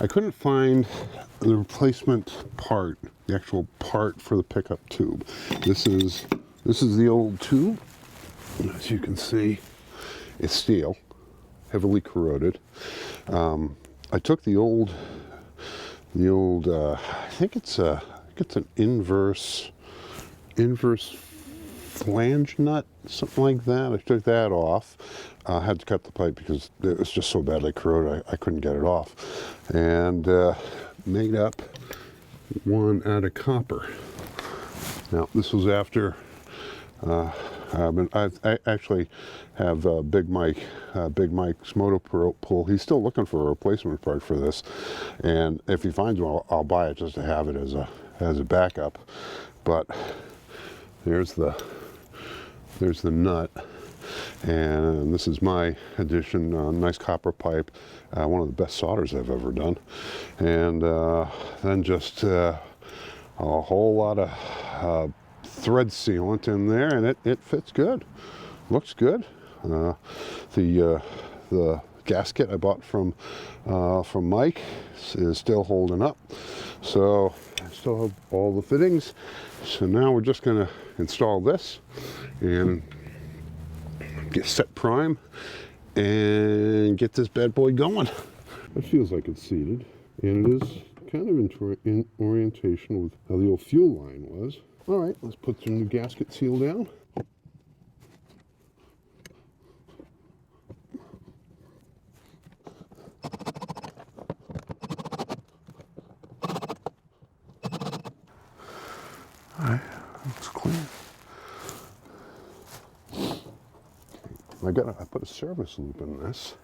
I couldn't find the replacement part, the actual part for the pickup tube. This is the old tube. As you can see, it's steel, heavily corroded. I took the old. I think it's an inverse flange nut, something like that. I took that off. I had to cut the pipe because it was just so badly corroded I couldn't get it off, and made up one out of copper. Now this was after I actually have Big Mike's motor pool. He's still looking for a replacement part for this, and if he finds one, I'll buy it just to have it as a backup. But there's the nut, and this is my addition. Nice copper pipe, one of the best solders I've ever done, and then just a whole lot of thread sealant in there, and it fits good, looks good. The gasket I bought from Mike is still holding up, so I still have all the fittings. So now we're just gonna install this and get set prime and get this bad boy going. It feels like it's seated, and it is kind of in orientation with how the old fuel line was. All right, let's put some new gasket seal down. All right, looks clean. I put a service loop in this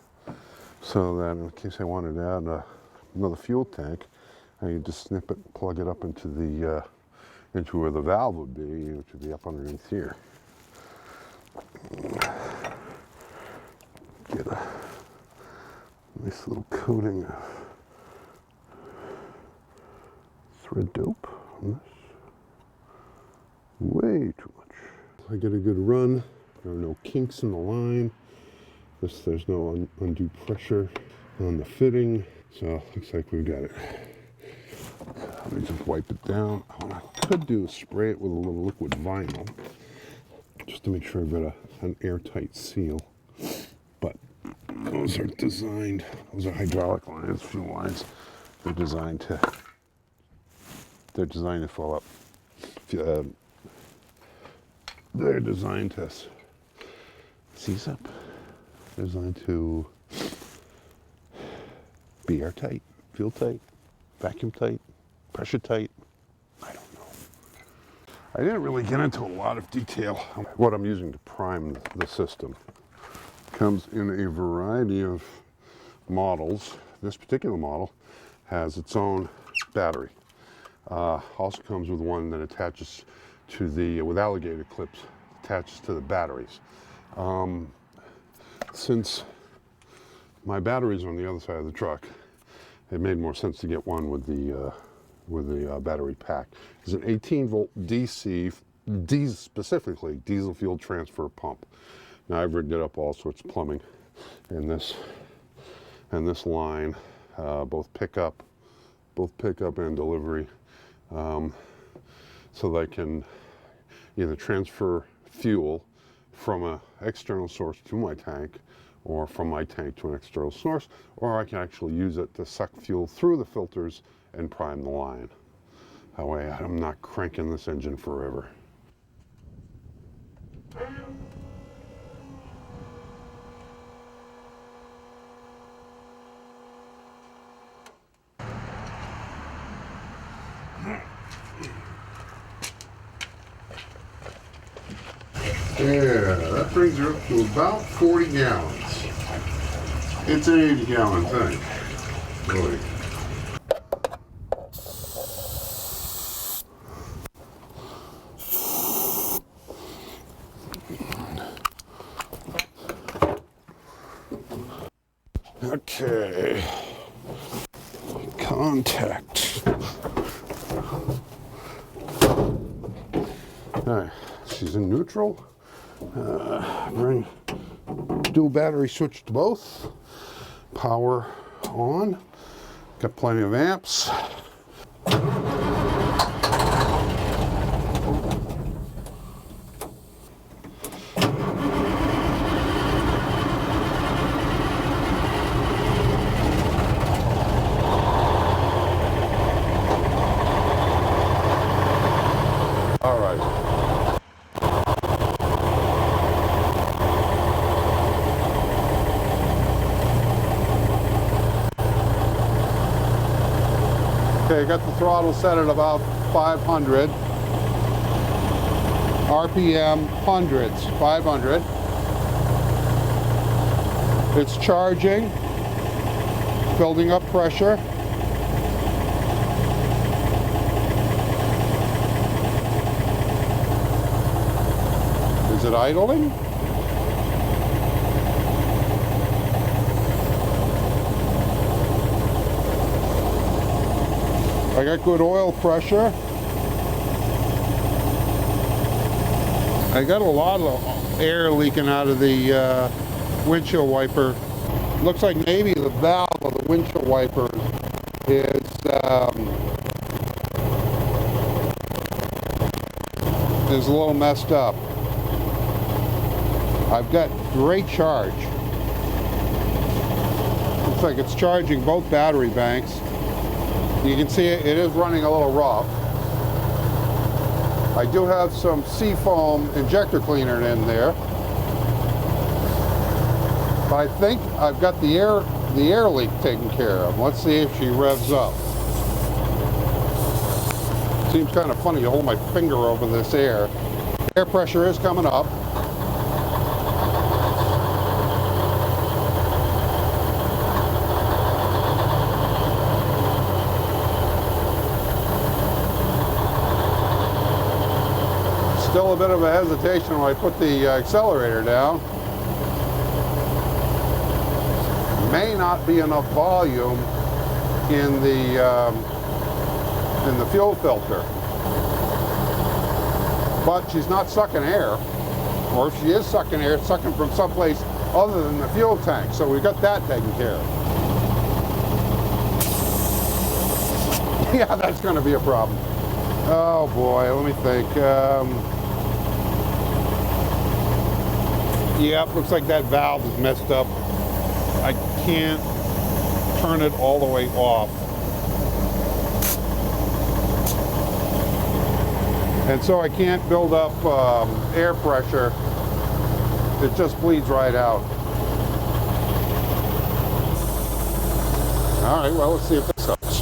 so that in case I wanted to add another fuel tank, I could just snip it, plug it up into where the valve would be, which would be up underneath here. Get a nice little coating of thread dope on this. Way too much. I get a good run. There are no kinks in the line. There's no undue pressure on the fitting. So looks like we've got it. Let me just wipe it down. What I could do is spray it with a little liquid vinyl, just to make sure I've got an airtight seal. But those are hydraulic lines, fuel lines. They're designed to fill up. They're designed to seize up. They're designed to be airtight, fuel tight, vacuum tight, pressure tight. I don't know. I didn't really get into a lot of detail on what I'm using to prime the system. It comes in a variety of models. This particular model has its own battery. Also comes with one that attaches to with alligator clips, attaches to the batteries. Since my batteries are on the other side of the truck, it made more sense to get one with the battery pack. It's an 18-volt DC, specifically diesel fuel transfer pump. Now I've rigged it up all sorts of plumbing in this line, both pickup and delivery, so that I can either transfer fuel from an external source to my tank, or from my tank to an external source, or I can actually use it to suck fuel through the filters and prime the line. That way I'm not cranking this engine forever. Yeah, that brings her up to about 40 gallons. It's an 80-gallon tank. Really. Okay. Contact. All right, she's in neutral. Bring dual battery switch to both. Power on. Got plenty of amps. All right. Okay, got the throttle set at about 500. RPM hundreds, 500. It's charging, building up pressure. Is it idling? I got good oil pressure. I got a lot of air leaking out of the windshield wiper. Looks like maybe the valve of the windshield wiper is a little messed up. I've got great charge. Looks like it's charging both battery banks. You can see it is running a little rough. I do have some seafoam injector cleaner in there. But I think I've got the air leak taken care of. Let's see if she revs up. Seems kind of funny to hold my finger over this air. Air pressure is coming up. Still a bit of a hesitation when I put the accelerator down. May not be enough volume in the fuel filter, but she's not sucking air, or if she is sucking air, it's sucking from someplace other than the fuel tank. So we got that taken care of. Yeah, that's going to be a problem. Oh boy, let me think. Yep, looks like that valve is messed up. I can't turn it all the way off. And so I can't build up air pressure. It just bleeds right out. All right, well, let's see if this helps.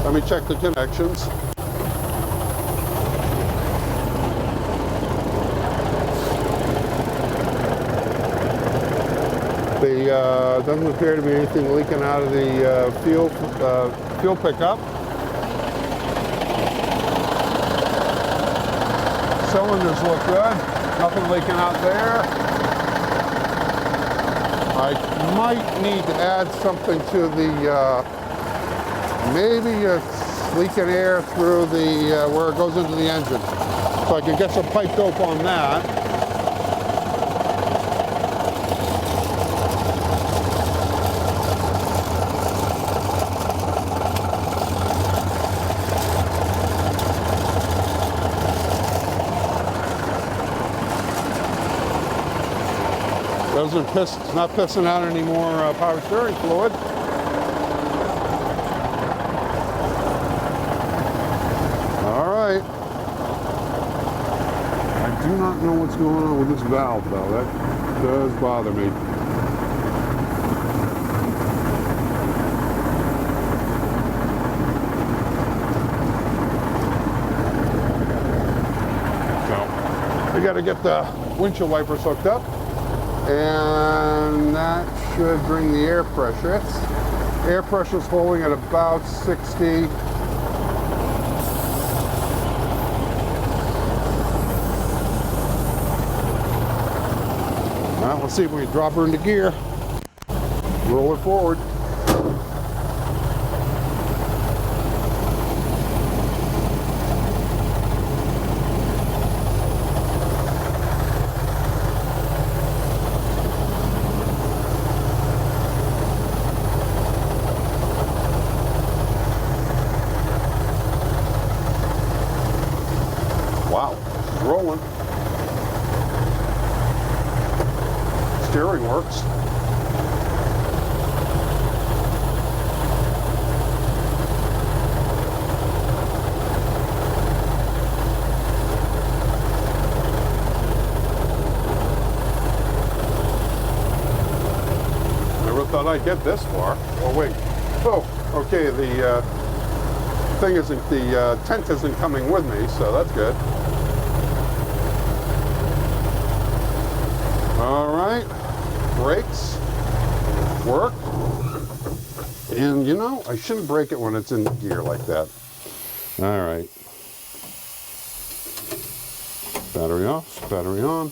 Let me check the connections. Doesn't appear to be anything leaking out of the fuel pickup. Cylinders look good. Nothing leaking out there. I might need to add something to the maybe it's leaking air through the where it goes into the engine. So I can get some pipe dope on that. It's not pissing out any more power steering fluid. I do not know what's going on with this valve, though. That does bother me. So, we got to get the windshield wipers hooked up, and that should bring the air pressure. Air pressure is holding at about 60. Well, let's see if we can drop her into gear. Roll it forward. Wow, it's rolling. Steering works. Never thought I'd get this far. Oh wait. Oh, okay. The thing isn't. The tent isn't coming with me, so that's good. All right. Brakes work, and you know, I shouldn't break it when it's in gear like that. All right, battery off, battery on.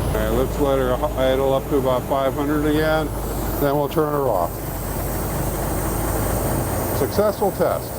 All right, let's let her idle up to about 500 again, then we'll turn her off. Successful test.